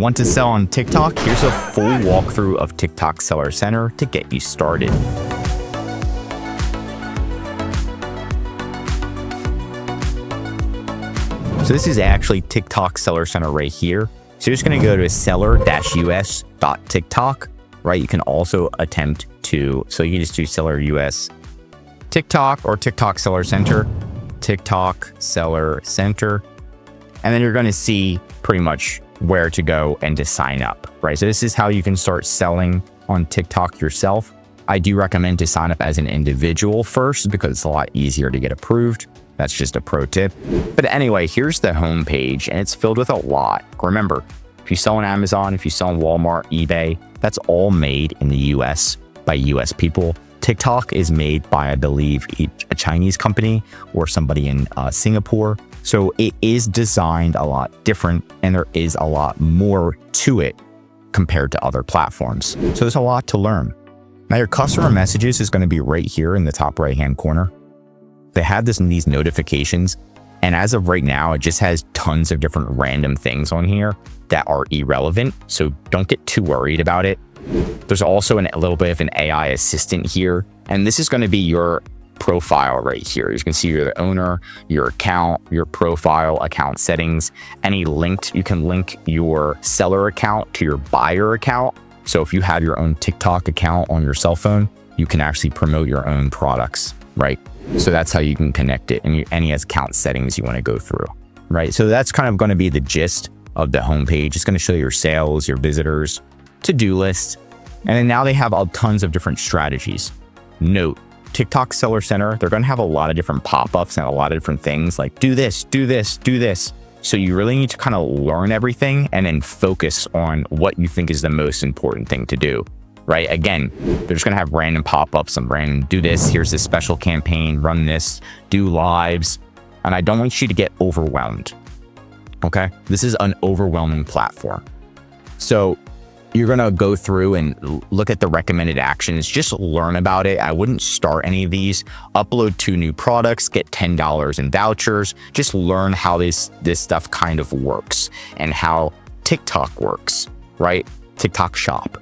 Want to sell on TikTok? Here's a full walkthrough of TikTok Seller Center to get you started. So this is actually TikTok Seller Center right here. So you're just going to go to seller-us.tiktok, right? You can also attempt to, so you can just do Seller US TikTok or TikTok Seller Center, TikTok Seller Center. And then you're going to see pretty much where to go and to sign up, right? So this is how you can start selling on TikTok yourself. I do recommend to sign up as an individual first because it's a lot easier to get approved. That's just a pro tip. But anyway, here's the home page and it's filled with a lot. Remember, if you sell on Amazon, if you sell on Walmart, eBay, that's all made in the US by US people. TikTok is made by, I believe, a Chinese company or somebody in Singapore. So it is designed a lot different and there is a lot more to it compared to other platforms. So there's a lot to learn. Now your customer messages is going to be right here in the top right-hand corner. They have these notifications. And as of right now, it just has tons of different random things on here that are irrelevant. So don't get too worried about it. There's also a little bit of an AI assistant here. And this is going to be your profile right here. You can see you're the owner, your account, your profile, account settings, you can link your seller account to your buyer account. So if you have your own TikTok account on your cell phone, you can actually promote your own products, right? So that's how you can connect it and any account settings you want to go through, right? So that's kind of going to be the gist of the homepage. It's going to show your sales, your visitors, to-do list. And then now they have tons of different strategies. Note, TikTok Seller Center, they're going to have a lot of different pop-ups and a lot of different things like do this, do this, do this. So you really need to kind of learn everything and then focus on what you think is the most important thing to do, right? Again, they're just going to have random pop-ups and random do this. Here's this special campaign, run this, do lives. And I don't want you to get overwhelmed. Okay. This is an overwhelming platform. So you're going to go through and look at the recommended actions, just learn about it. I wouldn't start any of these. Upload 2 new products, get $10 in vouchers. Just learn how this stuff kind of works and how TikTok works, right? TikTok Shop.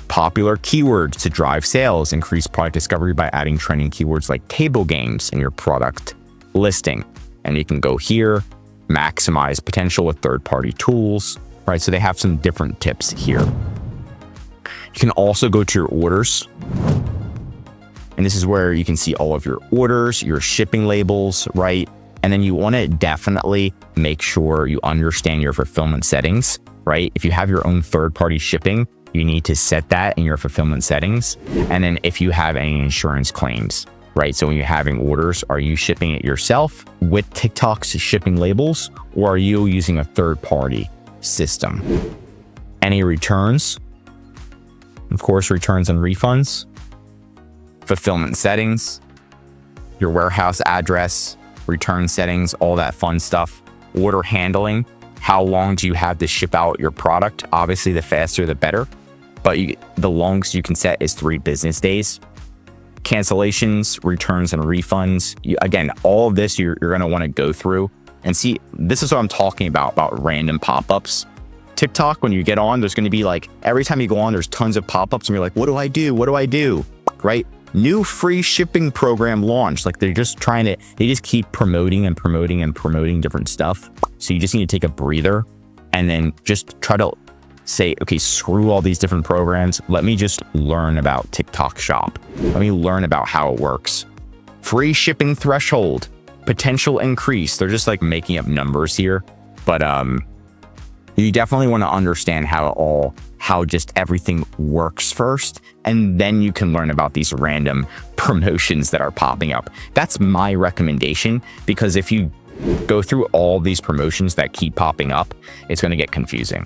Popular keywords to drive sales, increase product discovery by adding trending keywords like table games in your product listing. And you can go here, maximize potential with third-party tools. Right, so they have some different tips here. You can also go to your orders. And this is where you can see all of your orders, your shipping labels, right? And then you want to definitely make sure you understand your fulfillment settings, right? If you have your own third-party shipping, you need to set that in your fulfillment settings. And then if you have any insurance claims, right? So when you're having orders, are you shipping it yourself with TikTok's shipping labels, or are you using a third-party system? Any returns, of course, returns and refunds, fulfillment settings, your warehouse address, return settings, all that fun stuff, order handling, how long do you have to ship out your product? Obviously, the faster, the better, but the longest you can set is 3 business days. Cancellations, returns and refunds. Again, all of this you're going to want to go through and see. This is what I'm talking about random pop-ups. TikTok, when you get on, there's going to be like, every time you go on, there's tons of pop-ups and you're like, what do I do? What do I do? Right? New free shipping program launched. Like they just keep promoting and promoting and promoting different stuff. So you just need to take a breather and then just try to say, okay, screw all these different programs. Let me just learn about TikTok Shop. Let me learn about how it works. Free shipping threshold. Potential increase. They're just like making up numbers here, but you definitely want to understand how just everything works first, and then you can learn about these random promotions that are popping up. That's my recommendation, because if you go through all these promotions that keep popping up, it's going to get confusing.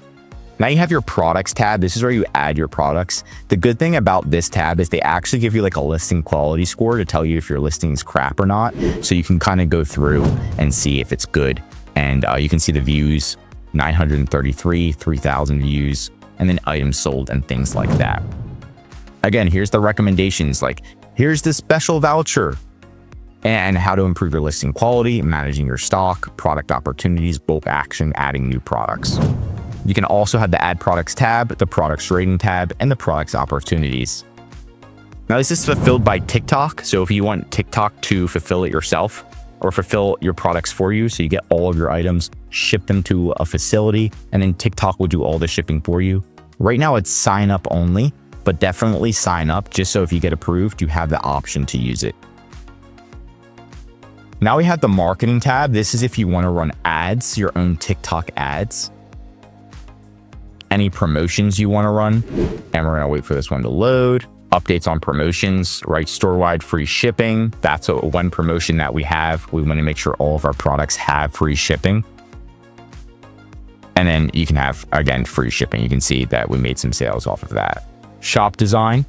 Now you have your products tab. This is where you add your products. The good thing about this tab is they actually give you like a listing quality score to tell you if your listing is crap or not. So you can kind of go through and see if it's good. And you can see the views, 933, 3,000 views, and then items sold and things like that. Again, here's the recommendations. Like here's the special voucher and how to improve your listing quality, managing your stock, product opportunities, bulk action, adding new products. You can also have the Add Products tab, the Products Rating tab, and the Products Opportunities. Now, this is fulfilled by TikTok. So if you want TikTok to fulfill it yourself or fulfill your products for you, so you get all of your items, ship them to a facility, and then TikTok will do all the shipping for you. Right now, it's sign up only, but definitely sign up just so if you get approved, you have the option to use it. Now we have the Marketing tab. This is if you want to run ads, your own TikTok ads. Any promotions you want to run, and we're going to wait for this one to load. Updates on promotions, right? Store-wide free shipping. That's one promotion that we have. We want to make sure all of our products have free shipping. And then you can have, again, free shipping. You can see that we made some sales off of that. Shop design.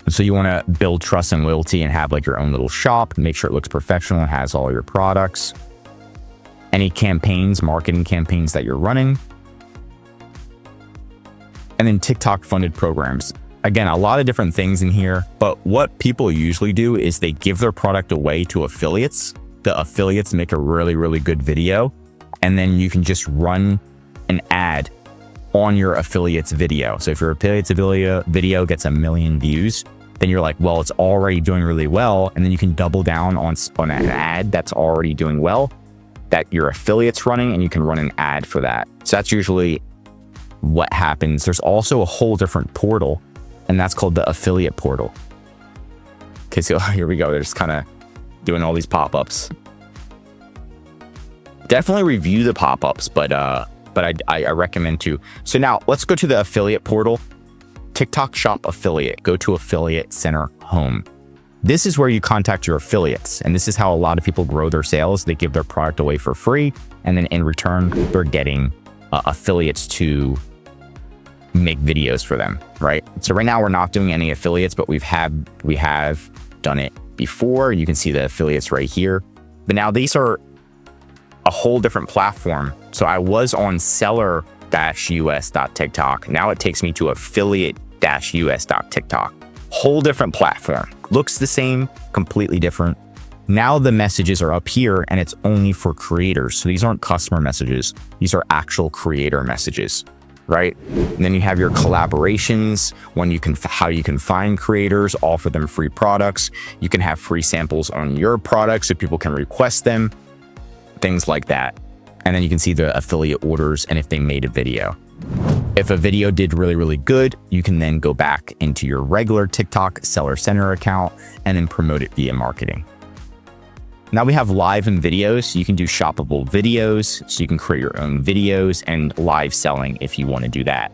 So you want to build trust and loyalty and have like your own little shop, make sure it looks professional and has all your products. Any campaigns, marketing campaigns that you're running. And then TikTok funded programs. Again, a lot of different things in here, but what people usually do is they give their product away to affiliates. The affiliates make a really, really good video, and then you can just run an ad on your affiliate's video. So if your affiliate's video gets 1 million views, then you're like, well, it's already doing really well. And then you can double down on an ad that's already doing well that your affiliate's running, and you can run an ad for that. So that's usually what happens. There's also a whole different portal, and that's called the affiliate portal. Okay, so here we go. They're just kind of doing all these pop-ups. Definitely review the pop-ups, but I recommend to. So now let's go to the affiliate portal. TikTok Shop Affiliate. Go to Affiliate Center Home. This is where you contact your affiliates, and this is how a lot of people grow their sales. They give their product away for free, and then in return, they're getting affiliates to make videos for them, right? So right now we're not doing any affiliates, but we have done it before. You can see the affiliates right here, but now these are a whole different platform. So I was on seller-us.tiktok. Now it takes me to affiliate-us.tiktok. Whole different platform. Looks the same, completely different. Now the messages are up here, and it's only for creators. So these aren't customer messages. These are actual creator messages, right? And then you have your collaborations, how you can find creators, offer them free products. You can have free samples on your products so people can request them, things like that. And then you can see the affiliate orders and if they made a video. If a video did really, really good, you can then go back into your regular TikTok Seller Center account and then promote it via marketing. Now we have live and videos. You can do shoppable videos, so you can create your own videos, and live selling if you want to do that.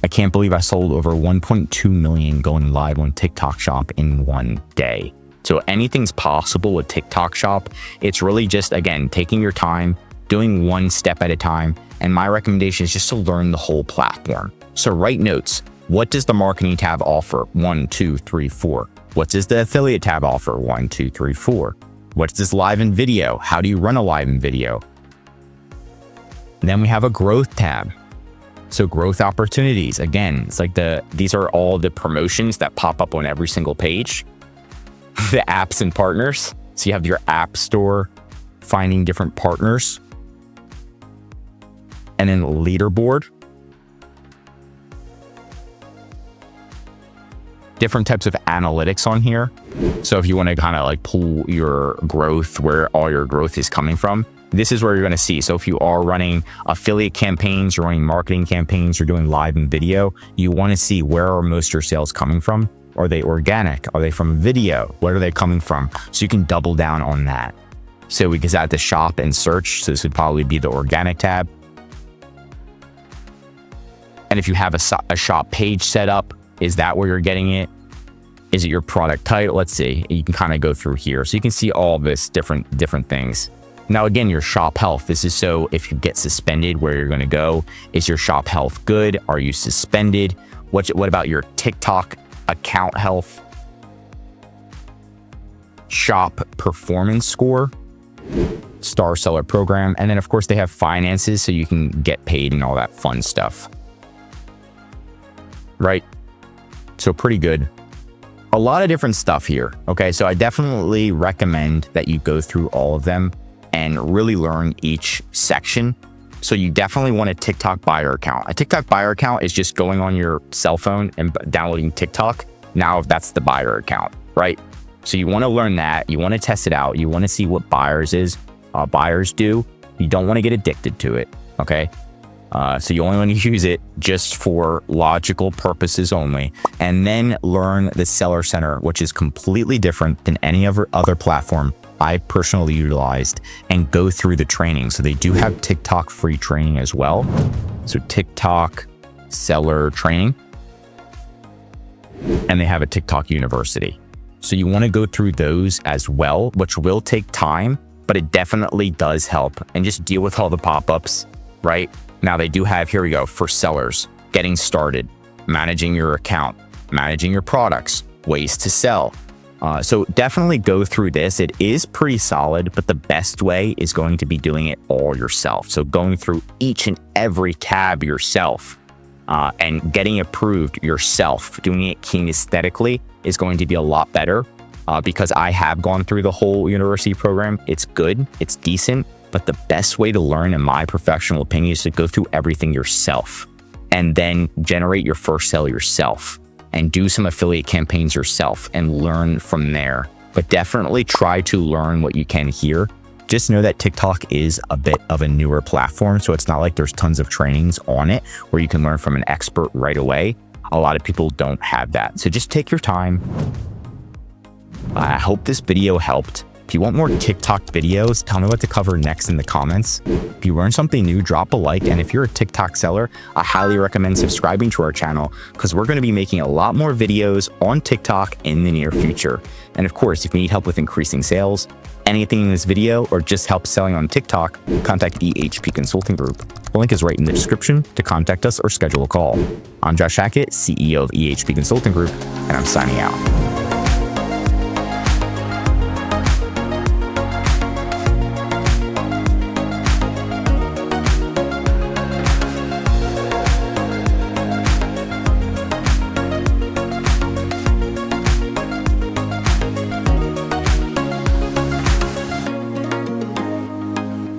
I can't believe I sold over 1.2 million going live on TikTok Shop in one day. So anything's possible with TikTok Shop. It's really just, again, taking your time, doing one step at a time. And my recommendation is just to learn the whole platform. So write notes. What does the marketing tab offer? 1, 2, 3, 4. What does the affiliate tab offer? 1, 2, 3, 4. What's this live in video? How do you run a live in video? And then we have a growth tab. So growth opportunities. Again, it's like these are all the promotions that pop up on every single page. The apps and partners. So you have your app store, finding different partners. And then leaderboard. Different types of analytics on here. So if you want to kind of like pull your growth, where all your growth is coming from, this is where you're going to see. So if you are running affiliate campaigns, you're running marketing campaigns, you're doing live and video, you want to see where are most of your sales coming from. Are they organic? Are they from video? Where are they coming from? So you can double down on that. So we can add the shop and search. So this would probably be the organic tab. And if you have a shop page set up, is that where you're getting it? Is it your product title? Let's see. You can kind of go through here. So you can see all this different things. Now, again, your shop health. This is so if you get suspended, where you're going to go. Is your shop health good? Are you suspended? What about your TikTok account health? Shop performance score. Star seller program. And then, of course, they have finances so you can get paid and all that fun stuff. Right? So pretty good. A lot of different stuff here. Okay, so I definitely recommend that you go through all of them. and really learn each section. So you definitely want a TikTok buyer account. A TikTok buyer account is just going on your cell phone and downloading TikTok. Now that's the buyer account, right? So you want to learn that. You want to test it out. You want to see what buyers do. You don't want to get addicted to it, okay? So you only want to use it just for logical purposes only. And then learn the Seller Center, which is completely different than any other platform I personally utilized, and go through the training. So they do have TikTok free training as well. So TikTok seller training, and they have a TikTok university. So you want to go through those as well, which will take time, but it definitely does help. And just deal with all the pop-ups, right? Now they do have, here we go, for sellers, getting started, managing your account, managing your products, ways to sell. So definitely go through this. It is pretty solid, but the best way is going to be doing it all yourself. So going through each and every tab yourself and getting approved yourself, doing it kinesthetically is going to be a lot better because I have gone through the whole university program. It's good, it's decent, but the best way to learn, in my professional opinion, is to go through everything yourself and then generate your first sale yourself and do some affiliate campaigns yourself and learn from there. But definitely try to learn what you can here. Just know that TikTok is a bit of a newer platform, so it's not like there's tons of trainings on it where you can learn from an expert right away. A lot of people don't have that. So just take your time. I hope this video helped. If you want more TikTok videos, tell me what to cover next in the comments. If you learned something new, drop a like. And if you're a TikTok seller, I highly recommend subscribing to our channel because we're going to be making a lot more videos on TikTok in the near future. And of course, if you need help with increasing sales, anything in this video, or just help selling on TikTok, contact EHP Consulting Group. The link is right in the description to contact us or schedule a call. I'm Josh Hackett, CEO of EHP Consulting Group, and I'm signing out.